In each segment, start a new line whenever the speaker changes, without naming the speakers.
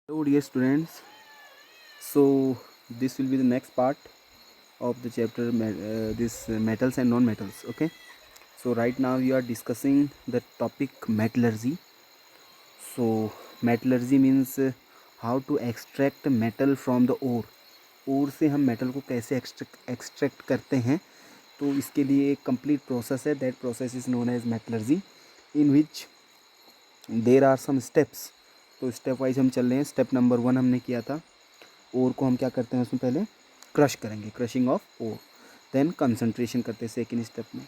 Hello dear students, so this will be the next part of the chapter metals and non-metals. Okay, so right now we are discussing the topic metallurgy. So metallurgy means how to extract metal from the ore से हम metal को कैसे extract करते हैं. तो इसके लिए एक complete process है. That process is known as metallurgy, in which there are some steps. तो स्टेप वाइज हम चल रहे हैं. स्टेप नंबर 1 हमने किया था. ओर को हम क्या करते हैं, उसमें पहले क्रश करेंगे, crushing of ore. Then concentration करते हैं सेकेंड स्टेप में.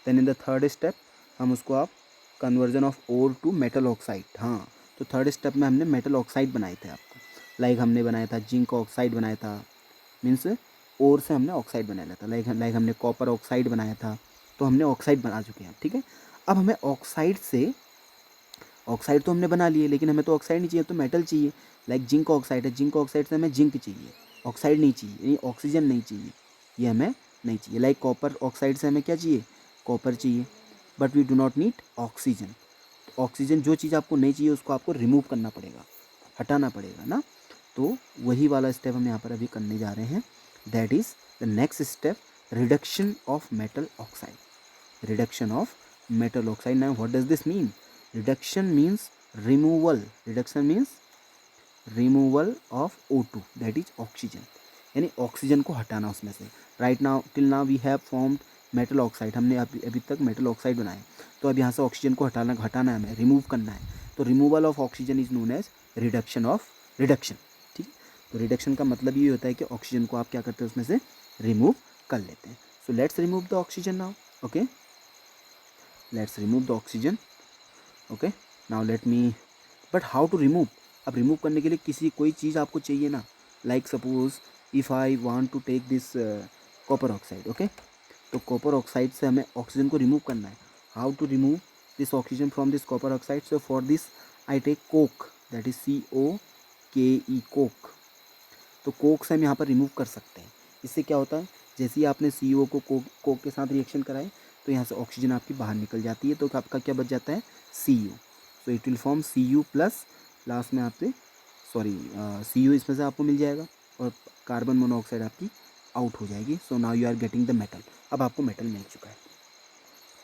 Then in the third step हम उसको आप conversion of ore to metal oxide. हाँ, तो थर्ड स्टेप में हमने मेटल ऑक्साइड बनाए थे आपको. लाइक हमने बनाया था जिंक ऑक्साइड बनाया था, मीन्स ओर से हमने ऑक्साइड बनाया था. लाइक हमने कॉपर ऑक्साइड बनाया था. तो हमने ऑक्साइड बना चुके हैं. ठीक है, अब हमें ऑक्साइड तो हमने बना लिए, लेकिन हमें तो ऑक्साइड नहीं चाहिए, तो मेटल चाहिए. लाइक जिंक ऑक्साइड है, जिंक ऑक्साइड से हमें जिंक चाहिए, ऑक्साइड नहीं चाहिए, यानी ऑक्सीजन नहीं चाहिए, ये हमें नहीं चाहिए. लाइक कॉपर ऑक्साइड से हमें क्या चाहिए, कॉपर चाहिए, but we do not need oxygen. Oxygen, जो चीज़ आपको नहीं चाहिए उसको आपको रिमूव करना पड़ेगा, हटाना पड़ेगा ना. तो वही वाला स्टेप हम यहाँ पर अभी करने जा रहे हैं. That is the next step, reduction of metal oxide. Reduction of metal oxide. Now what does this mean? Reduction means removal. Reduction means removal of O2, that is oxygen. यानी ऑक्सीजन को हटाना उसमें से. Right now till now we have formed metal oxide. हमने अभी तक metal oxide बनाए. तो अब यहाँ से ऑक्सीजन को हटाना है, हमें रिमूव करना है. तो removal of oxygen is known as reduction of reduction. ठीक है, तो रिडक्शन का मतलब ये होता है कि ऑक्सीजन को आप क्या करते हैं, उसमें से रिमूव कर लेते हैं. So let's remove the oxygen now. Okay, let's remove the oxygen. Okay, now let me, but how to remove? अब रिमूव करने के लिए कोई चीज़ आपको चाहिए ना. Like suppose if I want to take this copper oxide. Okay, तो कॉपर ऑक्साइड से हमें ऑक्सीजन को रिमूव करना है. How to remove this oxygen from this copper oxide? So for this I take coke, that is COKE, coke. तो coke से हम यहाँ पर रिमूव कर सकते हैं. इससे क्या होता है, जैसे ही आपने CO को कोक के साथ रिएक्शन कराए, तो यहाँ से ऑक्सीजन आपकी बाहर निकल जाती है. तो आपका क्या बच जाता है, CO. So it will form Cu plus, last में आपसे CO इसमें से आपको मिल जाएगा, और कार्बन मोनोऑक्साइड आपकी आउट हो जाएगी. So now you are getting the metal. अब आपको मेटल मिल चुका है.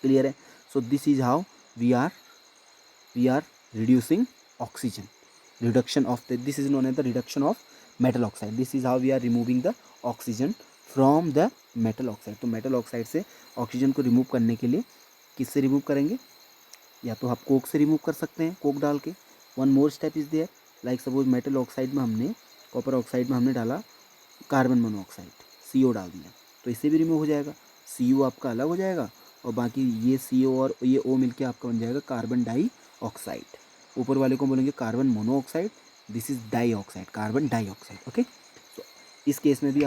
क्लियर है? So this is how we are reducing oxygen. Reduction of this is known as the reduction of metal oxide. This is how we are removing the oxygen from the metal oxide. तो metal oxide से oxygen को remove करने के लिए किससे remove करेंगे, या तो आप कोक से रिमूव कर सकते हैं, कोक डाल के. One more step is there. Like suppose metal oxide में हमने, कॉपर ऑक्साइड में हमने डाला कार्बन मोनोऑक्साइड, CO डाल दिया, तो इससे भी रिमूव हो जाएगा. CO आपका अलग हो जाएगा, और बाकी ये CO और ये O मिलके आपका बन जाएगा कार्बन डाइऑक्साइड. ऊपर वाले को बोलेंगे carbon monoxide, this is dioxide, carbon dioxide. Okay, तो इस केस में भी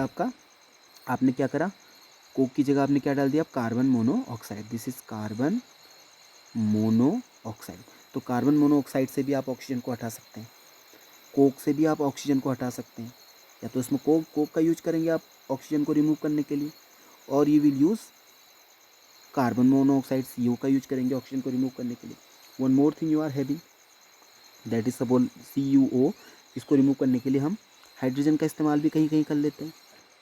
आपने क्या करा, कोक की जगह आपने क्या डाल दिया, carbon monoxide. This is carbon monoxide. तो कार्बन मोनोऑक्साइड से भी आप ऑक्सीजन को हटा सकते हैं, कोक से भी आप ऑक्सीजन को हटा सकते हैं. या तो इसमें कोक का यूज करेंगे आप ऑक्सीजन को रिमूव करने के लिए, और you will use carbon monoxide CO का यूज करेंगे ऑक्सीजन को रिमूव करने के लिए. One more thing you are having, that is suppose CuO. इसको रिमूव करने के लिए हम हाइड्रोजन का इस्तेमाल भी कहीं कहीं कर लेते हैं.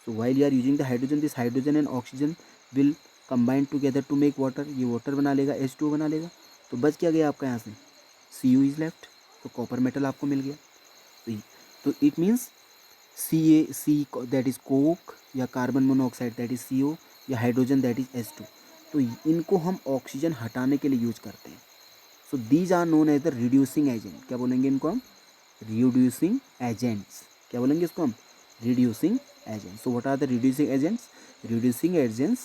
So while you are using the hydrogen, this hydrogen and oxygen will combine together to make water. ये वाटर बना लेगा, H2O बना लेगा. तो बच क्या गया आपका यहाँ से, CU इज लेफ्ट. तो कॉपर मेटल आपको मिल गया. तो it means C that is coke, या carbon monoxide that is CO, या हाइड्रोजन दैट इज H2. तो इनको हम ऑक्सीजन हटाने के लिए यूज करते हैं. So these are known as the reducing agent. क्या बोलेंगे इनको हम, रिड्यूसिंग एजेंट्स. क्या बोलेंगे इसको हम, reducing agents. So what are the reducing agents? Reducing agents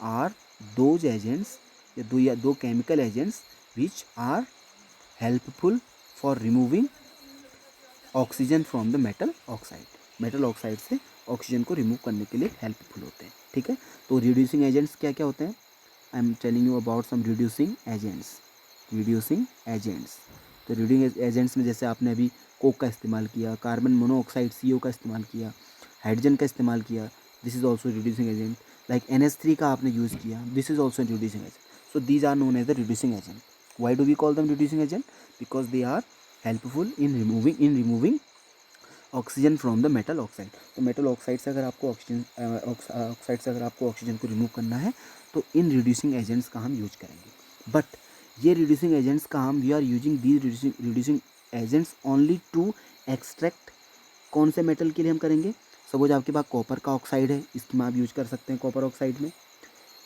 are those agents, या those chemical agents which are helpful for removing oxygen from the metal oxide. Metal oxide से ऑक्सीजन को remove करने के लिए हेल्पफुल होते हैं. ठीक है, तो रिड्यूसिंग एजेंट्स क्या क्या होते हैं, I am telling you about some reducing agents. Reducing agents, तो रिड्यूसिंग एजेंट्स में जैसे आपने अभी कोक का इस्तेमाल किया, कार्बन मोनोऑक्साइड CO का इस्तेमाल किया, हाइड्रोजन का इस्तेमाल किया, this is also reducing agent. Like NH3 का आपने यूज़ किया, this is also reducing agent. So these are known as the reducing agent. Why do we call them reducing agent? Because they are helpful in removing oxygen from the metal oxide. तो metal oxide से अगर आपको oxygen को remove करना है तो in reducing agents का हम यूज करेंगे। बट ये रिड्यूसिंग एजेंट्स का हम we are using these reducing agents only to extract, कौन से मेटल के लिए हम करेंगे? सपोज आपके पास कॉपर का ऑक्साइड है, इसमें आप यूज कर सकते हैं कॉपर ऑक्साइड में,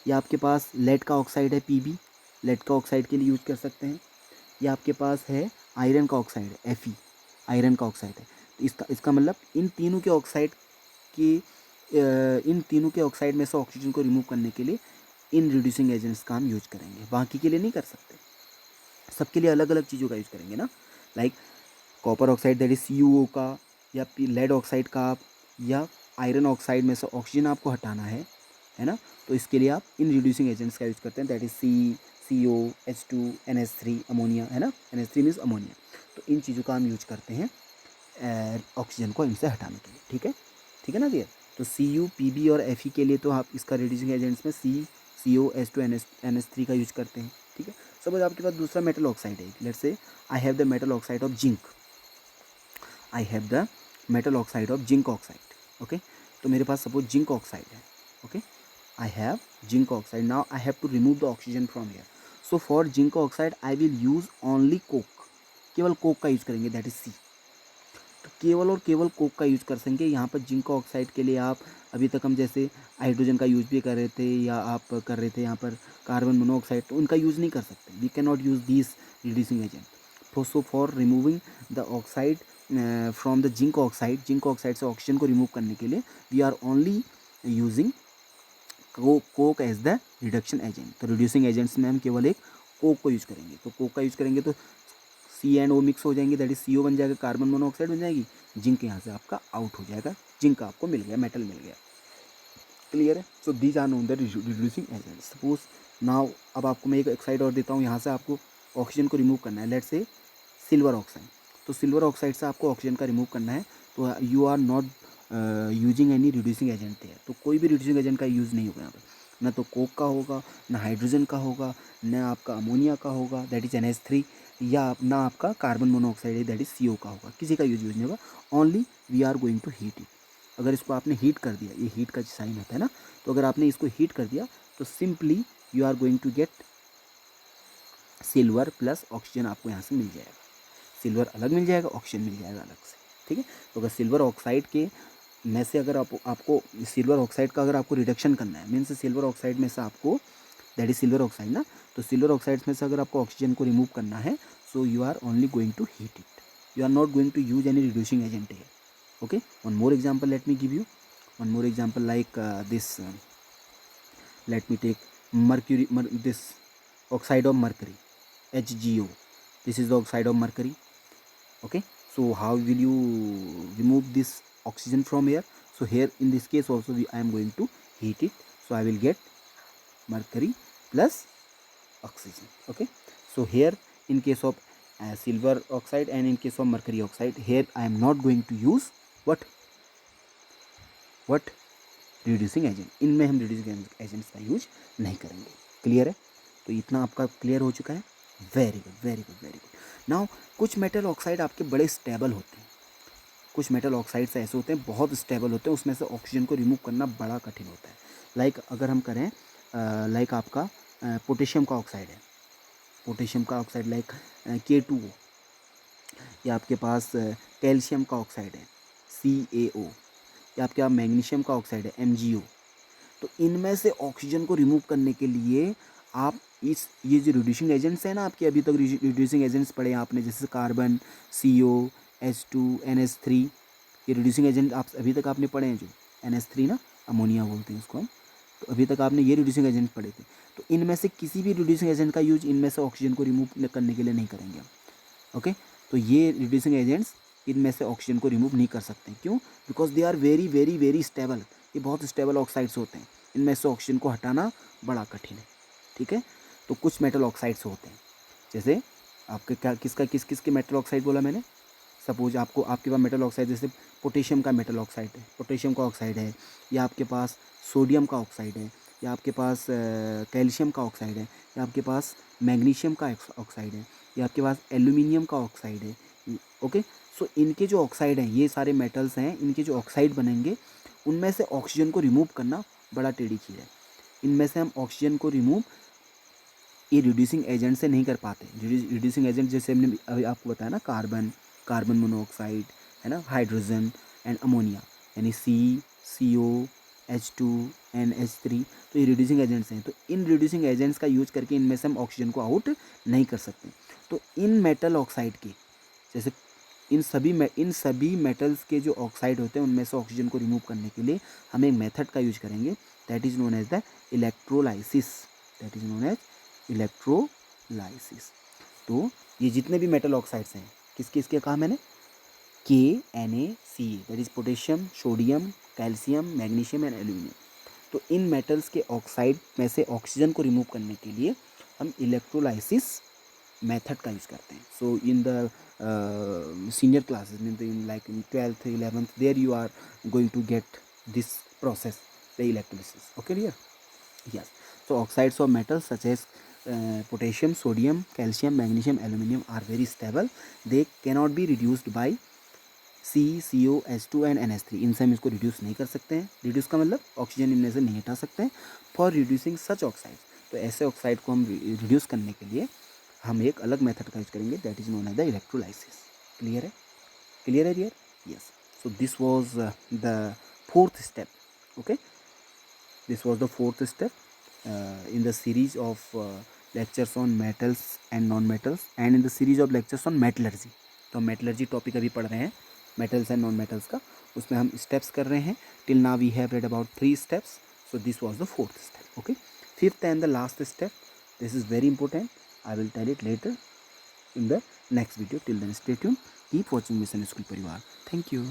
या आपके पास लेड का ऑक्साइड है पीबी, लेड का ऑक्साइड के लिए यूज कर सकते हैं, या आपके पास है आयरन का ऑक्साइड है एफई, आयरन का ऑक्साइड है। तो इसका मतलब इन तीनों के ऑक्साइड की इन तीनों के ऑक्साइड में से ऑक्सीजन को रिमूव करने के लिए इन रिड्यूसिंग एजेंट्स का हम यूज करेंगे, बाकी के लिए नहीं कर सकते। सबके लिए अलग अलग चीज़ों का यूज करेंगे ना, like copper oxide that is CuO का, या लेड ऑक्साइड का आप, या आयरन ऑक्साइड में से ऑक्सीजन आपको हटाना है ना, तो इसके लिए आप इन रिड्यूसिंग एजेंट्स का यूज करते हैं, that is CO, H2, NH3, ammonia, है ना, NH3 मीन्स अमोनिया। तो इन चीज़ों का हम यूज करते हैं ऑक्सीजन को इनसे हटाने के लिए। ठीक है ना डियर। तो Cu, Pb और Fe के लिए तो आप इसका रिड्यूसिंग एजेंट्स में CO, H2, NH3 का यूज करते हैं। ठीक है। सपोज आपके पास दूसरा मेटल ऑक्साइड है, let's say I have the metal oxide of zinc, I have the metal oxide of zinc oxide. Okay, तो मेरे पास सपोज जिंक ऑक्साइड है। Okay, I have zinc oxide, now I have to remove the oxygen from here. So for zinc oxide I will use only coke, केवल coke का use करेंगे, that is C। तो केवल और केवल coke का use कर सकेंगे यहाँ पर। जिंक ऑक्साइड के लिए आप अभी तक हम जैसे हाइड्रोजन का यूज़ भी कर रहे थे, या आप कर रहे थे यहाँ पर कार्बन मोनोऑक्साइड, तो उनका यूज़ नहीं कर सकते। We can not use this reducing agent. So for removing the oxide from the zinc oxide से ऑक्सीजन को रिमूव करने के लिए we are only using coke as the reduction agent. तो रिड्यूसिंग एजेंट्स में हम केवल एक कोक को यूज़ करेंगे। तो कोक का यूज़ करेंगे तो C&O मिक्स हो जाएंगे, दैट इज CO बन जाएगा, कार्बन मोनोऑक्साइड बन जाएगी, जिंक यहाँ से आपका आउट हो जाएगा, जिंक आपको मिल गया, मेटल मिल गया। क्लियर है। So these are known the reducing agent. Suppose now अब आपको मैं एक ऑक्साइड और देता हूँ, यहाँ से आपको ऑक्सीजन को रिमूव करना है, लेट्स से सिल्वर ऑक्साइड। तो सिल्वर ऑक्साइड से आपको ऑक्सीजन का रिमूव करना है, तो you are not using any reducing agent है। तो कोई भी रिड्यूसिंग एजेंट का यूज़ नहीं होगा यहाँ पर, ना तो कोक का होगा, ना हाइड्रोजन का होगा, ना आपका अमोनिया का होगा, दैट इज NH3, या ना आपका कार्बन मोनोऑक्साइड है, दैट इज CO का होगा। किसी का यूज नहीं होगा, only we are going to heat it. अगर इसको आपने हीट कर दिया, ये हीट का साइन होता है ना, तो अगर आपने इसको हीट कर दिया तो simply you are going to get silver plus oxygen, आपको यहाँ से मिल जाएगा। सिल्वर अलग मिल जाएगा, ऑक्सीजन मिल जाएगा अलग से। ठीक है। तो अगर सिल्वर ऑक्साइड के में से अगर आपको सिल्वर ऑक्साइड का अगर आपको रिडक्शन करना है, मीन्स सिल्वर ऑक्साइड में से आपको, दैट इज सिल्वर ऑक्साइड ना, तो सिल्वर ऑक्साइड में से अगर आपको ऑक्सीजन को रिमूव करना है, so you are only going to heat it, you are not going to use any reducing agent है। Okay, one more example, let me give you one more example, like this let me take this oxide of mercury, HgO. This is the oxide of mercury. Okay, so how will you remove this oxygen from here? So here in this case also I am going to heat it, so I will get mercury plus oxygen. Okay, so here in case of silver oxide and in case of mercury oxide, here I am not going to use what reducing agent, इनमें हम reducing agents का use नहीं करेंगे। Clear है। तो इतना आपका clear हो चुका है। Very good very good very good. Now कुछ मेटल ऑक्साइड आपके बड़े स्टेबल होते हैं, कुछ मेटल ऑक्साइड्स ऐसे होते हैं बहुत स्टेबल होते हैं, उसमें से ऑक्सीजन को रिमूव करना बड़ा कठिन होता है। लाइक अगर हम करें लाइक आपका पोटेशियम का ऑक्साइड है, पोटेशियम का ऑक्साइड लाइक K2O, या आपके पास कैल्शियम का ऑक्साइड है CaO, या आपके पास मैग्नीशियम का ऑक्साइड है MgO। तो इनमें से ऑक्सीजन को रिमूव करने के लिए आप ये जो रिड्यूसिंग एजेंट्स हैं ना, आपके अभी तक रिड्यूसिंग एजेंट्स पढ़े हैं आपने, जैसे कार्बन, CO, H2, NH3, ये रिड्यूसिंग एजेंट आप अभी तक आपने पढ़े हैं, जो NH3 ना, अमोनिया बोलते हैं उसको हम। तो अभी तक आपने ये रिड्यूसिंग एजेंट पढ़े थे। तो इनमें से किसी भी रिड्यूसिंग एजेंट का यूज इनमें से ऑक्सीजन को रिमूव करने के लिए नहीं करेंगे हम। ओके, तो ये रिड्यूसिंग एजेंट्स इनमें से ऑक्सीजन को रिमूव नहीं कर सकते। क्यों? Because they are very very very stable, ये बहुत स्टेबल ऑक्साइड्स होते हैं, इनमें से ऑक्सीजन को हटाना बड़ा कठिन है। ठीक है। तो कुछ मेटल ऑक्साइड्स होते हैं, जैसे आपके क्या किस किस के मेटल ऑक्साइड बोला मैंने। सपोज आपके पास मेटल ऑक्साइड, जैसे पोटेशियम का मेटल ऑक्साइड है, पोटेशियम का ऑक्साइड है, या आपके पास सोडियम का ऑक्साइड है, या आपके पास कैल्शियम का ऑक्साइड है, या आपके पास मैग्नीशियम का ऑक्साइड है, या आपके पास एल्यूमिनियम का ऑक्साइड है, ओके। सो इनके जो ऑक्साइड हैं, ये सारे मेटल्स हैं, इनके जो ऑक्साइड बनेंगे उनमें से ऑक्सीजन को रिमूव करना बड़ा टेढ़ी चीज़ है। इनमें से हम ऑक्सीजन को रिमूव ये रिड्यूसिंग एजेंट से नहीं कर पाते। रिड्यूसिंग एजेंट जैसे हमने अभी आपको बताया ना, कार्बन, कार्बन मोनोऑक्साइड, है ना, हाइड्रोजन एंड अमोनिया, यानी CH2NH3, तो ये रिड्यूसिंग एजेंट्स हैं। तो इन रिड्यूसिंग एजेंट्स का यूज करके इनमें से हम ऑक्सीजन को आउट नहीं कर सकते। तो इन मेटल ऑक्साइड के, जैसे इन सभी मेटल्स के जो ऑक्साइड होते हैं उनमें से ऑक्सीजन को रिमूव करने के लिए हम एक मेथड का यूज करेंगे, that is known as the electrolysis. That is known as electrolysis. तो ये जितने भी मेटल ऑक्साइड्स हैं, किसके किसके कहा मैंने, KNaCl, that is potassium, sodium, calcium, magnesium and aluminium. तो इन मेटल्स के ऑक्साइड में से ऑक्सीजन को रिमूव करने के लिए हम इलेक्ट्रोलाइसिस मेथड का यूज़ करते हैं। So in the senior classes, mean in like in 12th 11th, there you are going to get this process, the electrolysis. Okay dear, yes. So oxides of metals such as potassium, sodium, calcium, magnesium, aluminum are very stable. They cannot be reduced by CCOH2 and NH3। इनसे हम इसको reduce नहीं कर सकते हैं। Reduce का मतलब oxygen इनमें से नहीं हटा सकते हैं। फॉर रिड्यूसिंग सच ऑक्साइड, तो ऐसे ऑक्साइड को हम रिड्यूस करने के लिए हम एक अलग मेथड का यूज करेंगे, that is known as the electrolysis. Clear है? क्लियर है dear? Yes. So this was the fourth step. Okay, this was the fourth step in the series of lectures on metals and non-metals and in the series of lectures on metallurgy। तो हम metallurgy topic अभी पढ़ रहे हैं, metals and non metals का, उसमें हम steps कर रहे हैं। Till now we have read about 3 steps, so this was the fourth step। okay, fifth and the last step, this is very important, I will tell it later in the next video। till then stay tuned, keep watching Mission School Parivar। thank you।